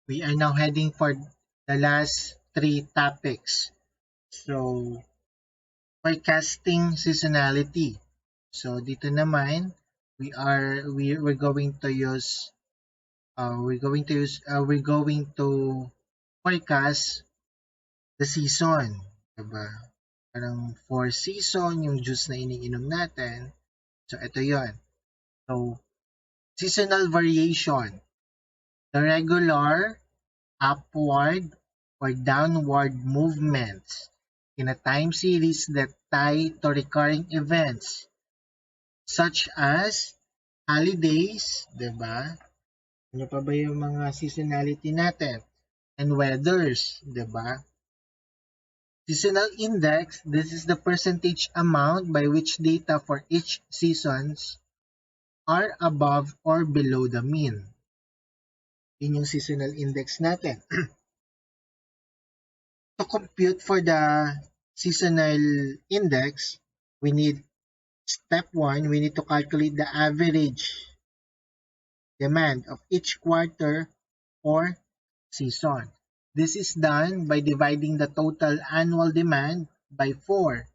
We are now heading for the last three topics. So, forecasting seasonality. So, dito naman, we're going to use we're going to forecast the season, diba? Parang for season yung juice na iniinom natin. So, ito 'yon. So, seasonal variation, the regular upward or downward movements in a time series that tie to recurring events such as holidays, 'di ba? Ano pa ba yung mga seasonality natin? And weathers, 'di ba? Seasonal index, this is the percentage amount by which data for each seasons are above or below the mean. Yun yung seasonal index natin. To compute for the seasonal index, we need step 1, we need to calculate the average demand of each quarter or season. This is done by dividing the total annual demand by 4.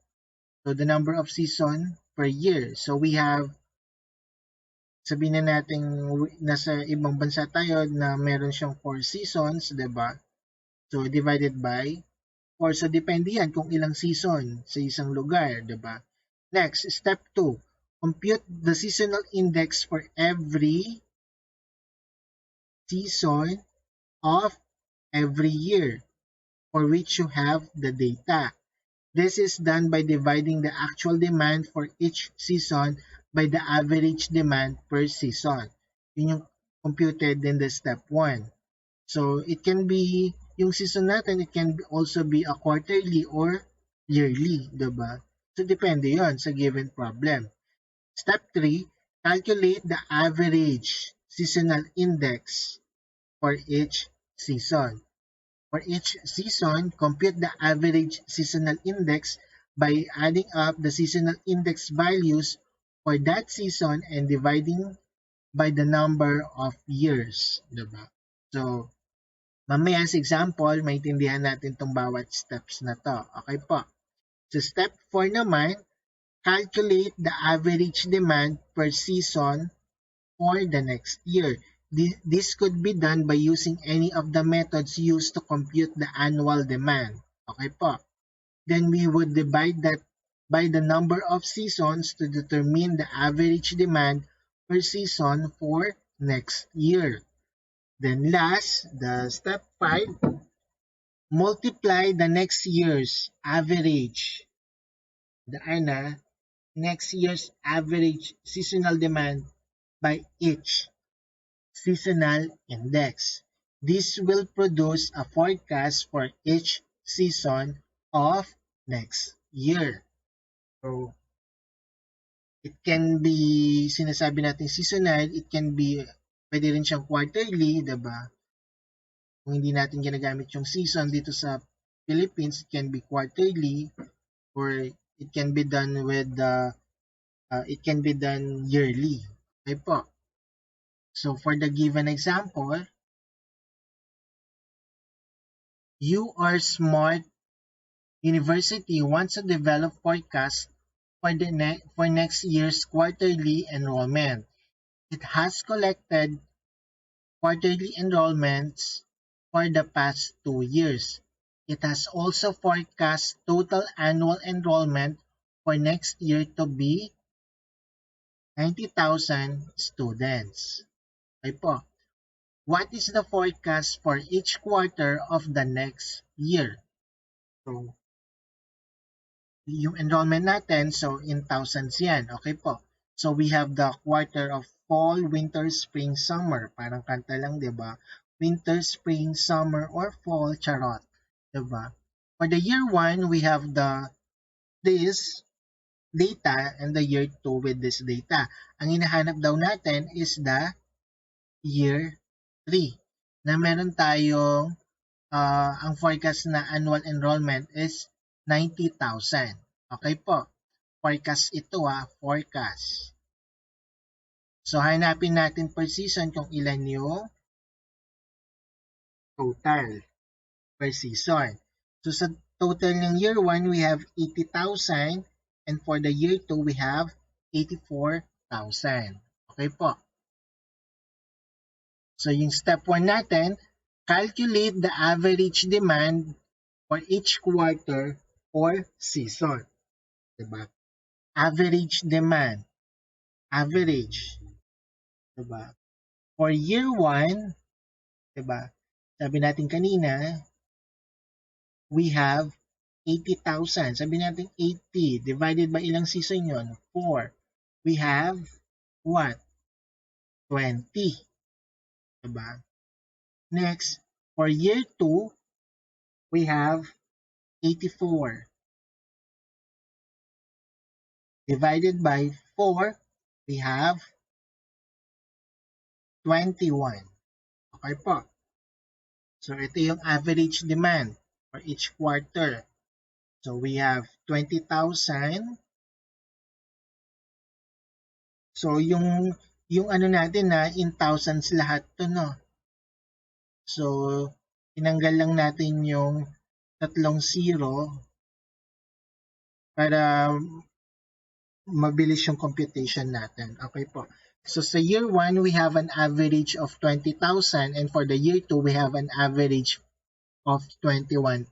So the number of season per year. So we have, sabihin na natin nasa ibang bansa tayo na meron siyang 4 seasons, 'di ba? So divided by 4. So depende yan kung ilang season sa isang lugar, 'di ba? Next, step 2. Compute the seasonal index for every season of every year for which you have the data. This is done by dividing the actual demand for each season by the average demand per season. Yun yung computed in the step 1. So it can be, yung season natin, it can also be a quarterly or yearly, diba? So depende yon sa given problem. Step 3, calculate the average seasonal index for each season. For each season, compute the average seasonal index by adding up the seasonal index values for that season and dividing by the number of years, diba? So, mamaya sa example, maintindihan natin itong bawat steps na to. Okay po. So, step 4 naman, calculate the average demand per season for the next year. This could be done by using any of the methods used to compute the annual demand. Okay po. Then we would divide that by the number of seasons to determine the average demand per season for next year. Then last, the step 5, multiply the next year's average. Next year's average seasonal demand by each seasonal index. This will produce a forecast for each season of next year. So, it can be, sinasabi natin seasonal, it can be, pwede rin siyang quarterly, diba? Kung hindi natin ginagamit yung season dito sa Philippines, it can be quarterly or it can be done with it can be done yearly. Okay po. So for the given example, UR Smart University wants to develop forecast for next year's quarterly enrollment. It has collected quarterly enrollments for the past 2 years. It has also forecast total annual enrollment for next year to be 90,000 students. Okay po. What is the forecast for each quarter of the next year? So, yung enrollment natin, so in thousands yan. Okay po. So, we have the quarter of fall, winter, spring, summer. Parang kanta lang, di ba? Winter, spring, summer, or fall, charot. Di ba? For the year 1, we have this data and the year 2 with this data. Ang hinahanap daw natin is the year 3 na meron tayong ang forecast na annual enrollment is 90,000. Okay po. Forecast ito forecast. So hanapin natin per season kung ilan yung total per season. So sa total ng year 1, we have 80,000 and for the year 2, we have 84,000. Okay po. So yung step 1 natin, calculate the average demand for each quarter or season. Diba? Average demand. Average. Diba? For year 1, diba? Sabi natin kanina, we have 80,000. Sabi natin 80 divided by ilang season yon? 4. We have what? 20. Diba? Next, for year 2, we have 84. Divided by 4, we have 21. Okay po. So ito yung average demand for each quarter. So we have 20,000. So yung ano natin na in thousands lahat to, no. So tinanggal lang natin yung tatlong zero para mabilis yung computation natin. Okay po. So sa year 1, we have an average of 20,000 and for the year 2, we have an average of 21,000.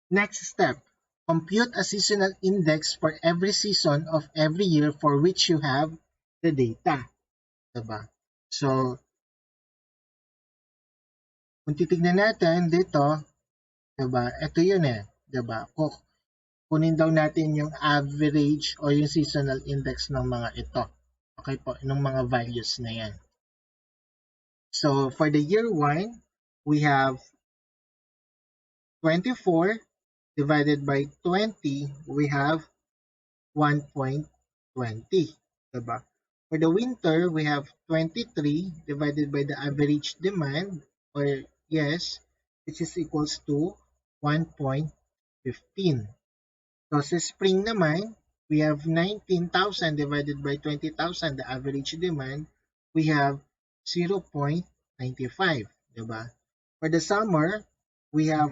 Next step, compute a seasonal index for every season of every year for which you have the data. Diba? So, kung titignan natin dito, diba? Ito yun eh. Diba? Kunin daw natin yung average o yung seasonal index ng mga ito. Okay po, ng mga values na yan. So, for the year 1, we have 24 divided by 20, we have 1.20. Diba? For the winter, we have 23 divided by the average demand, or yes, which is equals to 1.15. So sa spring naman, we have 19,000 divided by 20,000, the average demand, we have 0.95. Diba? For the summer, we have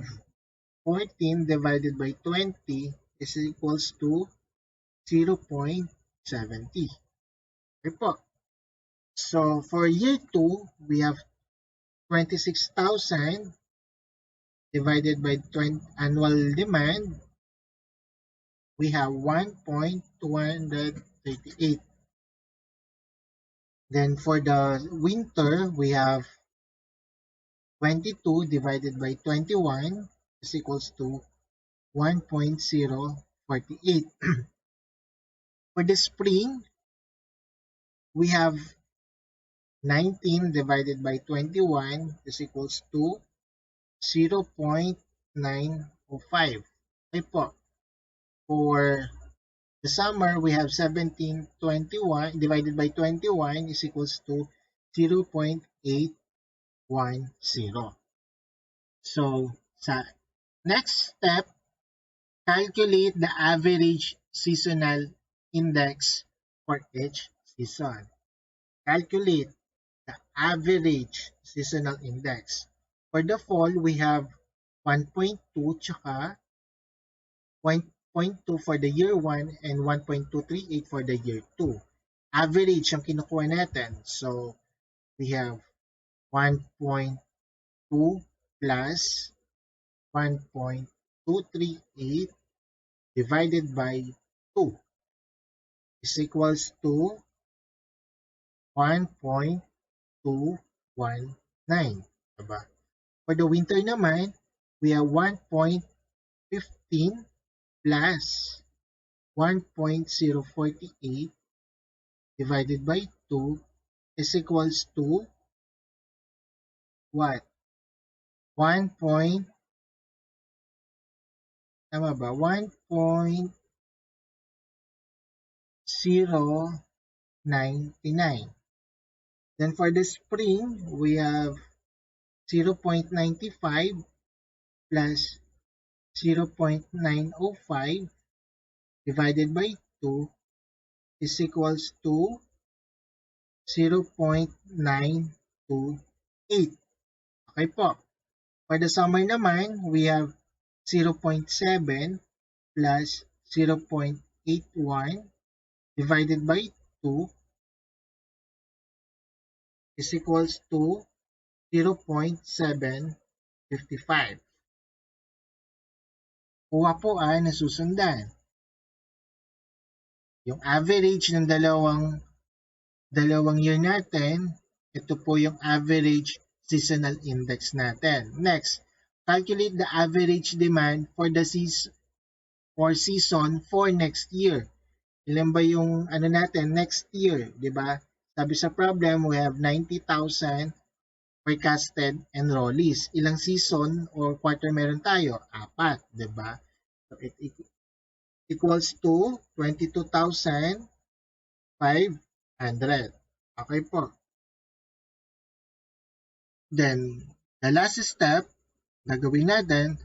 14 divided by 20 is equals to 0.70. Okay po. So for year 2, we have 26,000 divided by annual demand, we have 1.238. Then for the winter, we have 22 divided by 21 is equals to 1.048. For the spring, we have 19 divided by 21 is equals to 0.905. Okay po. For the summer, we have 1721 divided by 21 is equals to 0.810. So, sa next step, calculate the average seasonal index for each season. Calculate the average seasonal index. For the fall, we have 1.2 tsaka 1.2 for the year 1 and 1.238 for the year 2. Average ang kinukuha natin. So, we have 1.2 plus 1.238 divided by 2 is equals to 1.219. Diba? For the winter naman, we have 1.15 plus 1.048 divided by 2 is equals to what? 1. Tama ba? 1.099. Then for the spring, we have 0.95 plus 0.905 divided by 2 is equals to 0.928. Okay po. For the summer naman, we have 0.7 plus 0.81 divided by 2 is equals to 0.755. Kuha po nasusundan. Yung average ng dalawang year natin, ito po yung average seasonal index natin. Next, calculate the average demand for the season for next year. Ilan ba yung natin next year, di ba? Sabi sa problem, we have 90,000 forecasted enrollees. Ilang season or quarter meron tayo? 4, di ba? So it equals to 22,500. Okay po. Then, the last step, gagawin natin,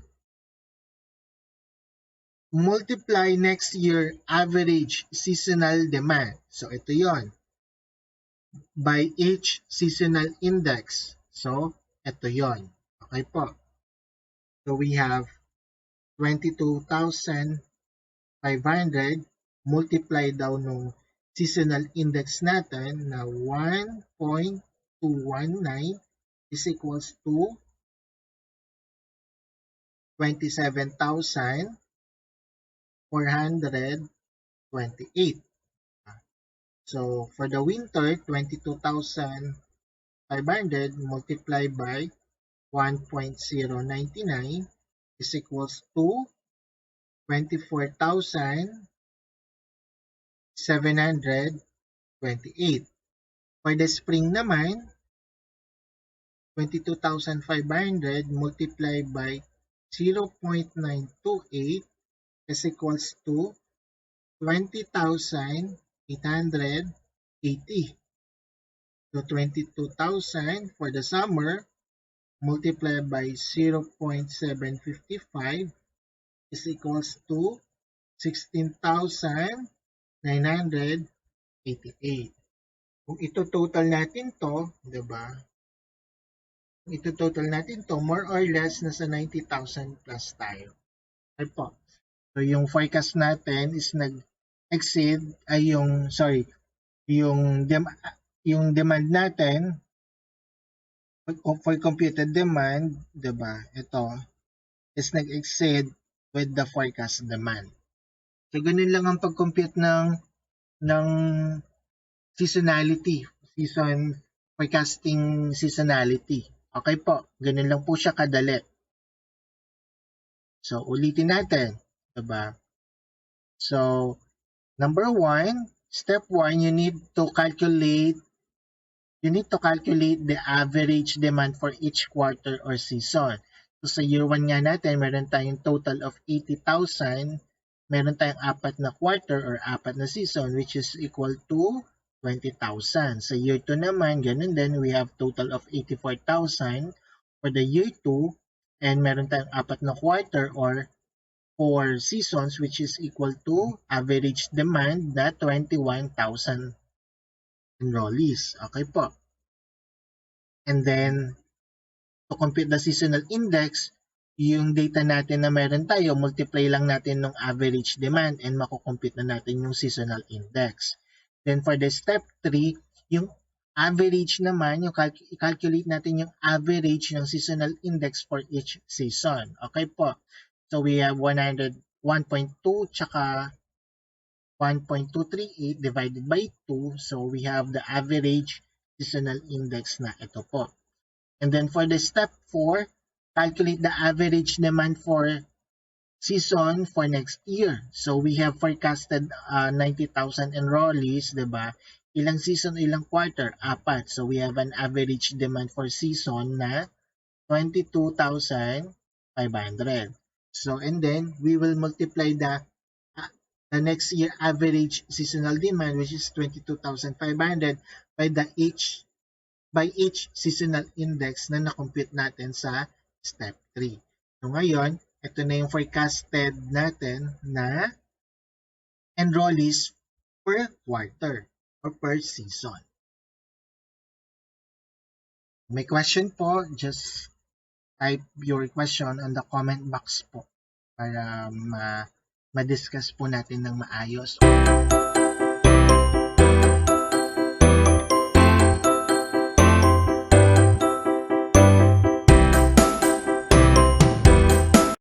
multiply next year average seasonal demand. So, ito yon by each seasonal index. So, ito yon. Okay po. So, we have 22,500 multiply daw nung seasonal index natin na 1.219 is equals to 27,428. So for the winter, 22,500 multiplied by 1.099 is equals to 24,728. For the spring naman, 22,500 multiplied by 0.928 is equals to 20,880. So 22,000 for the summer multiplied by 0.755 is equals to 16,988. Kung ito total natin to, 'di ba? Ito total natin to, more or less nasa 90,000 plus tayo. Okay po. So yung forecast natin is nag-exceed ay yung demand natin for computed demand, 'di ba? Ito is nag-exceed with the forecast demand. So ganun lang ang pag-compute ng seasonality, season forecasting seasonality. Okay po, ganun lang po siya kadali. So ulitin natin, 'di ba? So number 1, step 1, you need to calculate the average demand for each quarter or season. So sa year 1 nga natin, meron tayong total of 80,000, meron tayong 4 na quarter or 4 na season which is equal to 20,000. Sa year 2 naman, ganun din, we have total of 84,000 for the year 2 and meron tayong 4 na quarter or 4 seasons which is equal to average demand na 21,000 enrollees. Okay po. And then, to compute the seasonal index, yung data natin na meron tayo, multiply lang natin ng average demand and makukompute na natin yung seasonal index. Then for the step 3, yung average naman, yung i-calculate natin yung average ng seasonal index for each season. Okay po. So we have 1.2 tsaka 1.238 divided by 2. So we have the average seasonal index na ito po. And then for the step 4, calculate the average demand for season for next year. So we have forecasted 90,000 enrollees, diba? Ilang season, ilang quarter? 4. So we have an average demand for season na 22,500. So and then we will multiply the next year average seasonal demand which is 22,500 by each seasonal index na na-compute natin sa step 3. So ngayon, ito na yung forecasted natin na enrollees per quarter or per season. May question po, just type your question on the comment box po para ma-discuss po natin ng maayos.